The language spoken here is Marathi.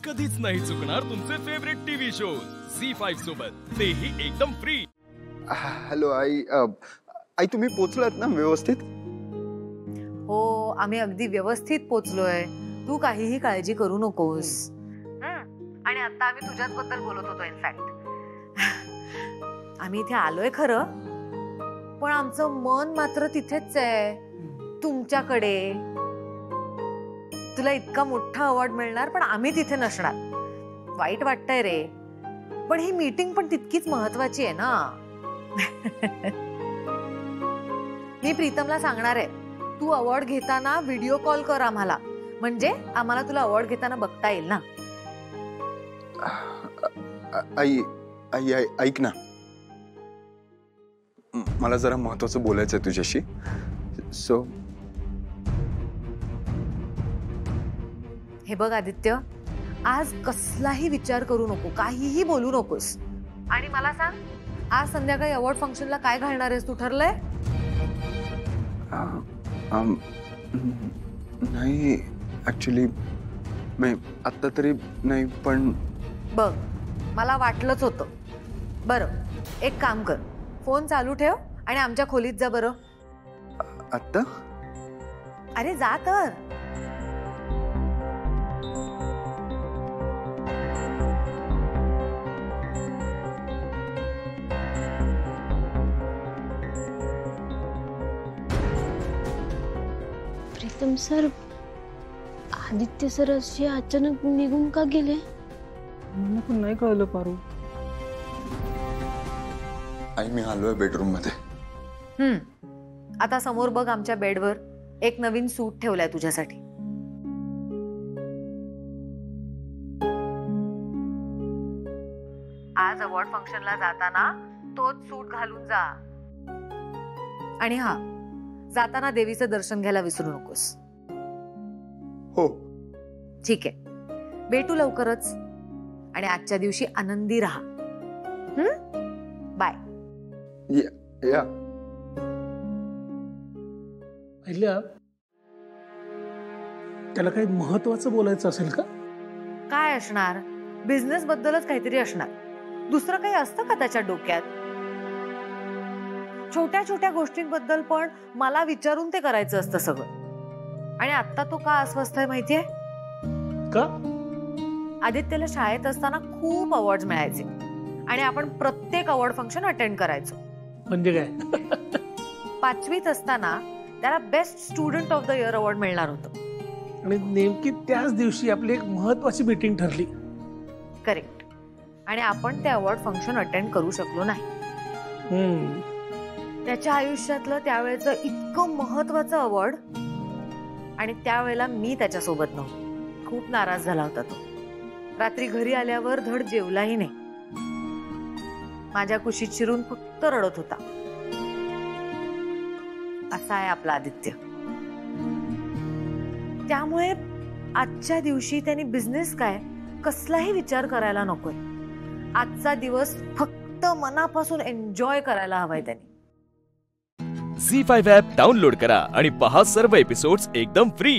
कधीच नाही चुकणार तुमचे फेवरेट टीव्ही शोज झी5 सोबत, तेही एकदम फ्री। हॅलो आई, आई तुम्ही पोहोचलात ना व्यवस्थित? हो, आम्ही अगदी व्यवस्थित पोहोचलोय। तू काहीही काळजी करू नकोस। आणि आता आम्ही तुझ्याच बद्दल बोलत होतो। इनफॅक्ट आम्ही इथे आलोय खरं, पण आमचं मन मात्र तिथेच आहे, तुमच्याकडे। तुला इतका मोठा अवॉर्ड मिळणार पण आम्ही तिथे नसणार। वाईट वाटतंय रे, पण ही मीटिंग पण तितकीच महत्वाची आहे ना। मी प्रीतमला सांगणार आहे, तू अवॉर्ड घेताना व्हिडिओ कॉल कर आम्हाला, म्हणजे आम्हाला तुला अवॉर्ड घेताना बघता येईल ना। आई आई आई ऐक ना, मला जरा महत्वाचं बोलायचं आहे तुझ्याशी। सो हे बघ आदित्य, आज कसलाही विचार करू नको, काहीही बोलू नकोस। आणि मला सांग, आज संध्याकाळी अवॉर्ड फंक्शनला काय घालणार आहेस, तू ठरलंय? नाही ऍक्च्युली मी आता तरी नाही, पण बघ मला वाटलंच होतं। बरं एक काम कर, फोन चालू ठेव आणि आमच्या खोलीत जा बरं। आता? अरे जा तर। प्रीतम सर, आदित्य सर असे अचानक निघून का गेले? मला पण नाही कळलं पारू। आई मी आलोय बेडरूम मध्ये। आता समोर बघ, आमच्या बेडवर एक नवीन सूट ठेवलाय तुझ्यासाठी। आज अवॉर्ड फंक्शनला जाताना तोच सूट घालून जा। आणि हा, जाताना देवीचं दर्शन घ्यायला विसरू नकोस। हो ठीक आहे, भेटू लवकरच। आणि आजच्या दिवशी आनंदी राहा। बाय। या पहिल्या त्याला काही महत्वाचं बोलायचं असेल का? काय असणार, बिझनेस बद्दलच काहीतरी असणार। दुसरं काही असतं का त्याच्या डोक्यात? छोट्या छोट्या गोष्टींबद्दल पण मला विचारून ते करायचं असतं सगळं। आणि आता तो का अस्वस्थ आहे माहितीये का? आदित्यला शाळेत असताना खूप अवॉर्ड मिळायचे आणि आपण प्रत्येक अवॉर्ड फंक्शन अटेंड करायचो। म्हणजे काय? 5वीत असताना त्याला best student of the year award मिळणार होतं। आणि नेमकी त्याच दिवशी आपली एक महत्वाची मीटिंग ठरली। करेक्ट। आणि आपण ते अवॉर्ड फंक्शन अटेंड करू शकलो नाही। त्याच्या आयुष्यातलं त्यावेळेचं इतकं महत्वाचं अवॉर्ड, आणि त्यावेळेला मी त्याच्यासोबत नव्हतो। खूप नाराज झाला होता तो। रात्री घरी आल्यावर धड जेवलाही नाही। माझ्या कुशीत शिरून फक्त रडत होता। असा आहे आपला आदित्य। त्यामुळे आजच्या दिवशी त्यांनी बिझनेस काय कसलाही विचार करायला नकोय। आजचा दिवस फक्त मनापासून एन्जॉय करायला हवाय त्यांनी। झी5 ॲप डाउनलोड करा आणि पहा सर्व एपिसोड्स एकदम फ्री।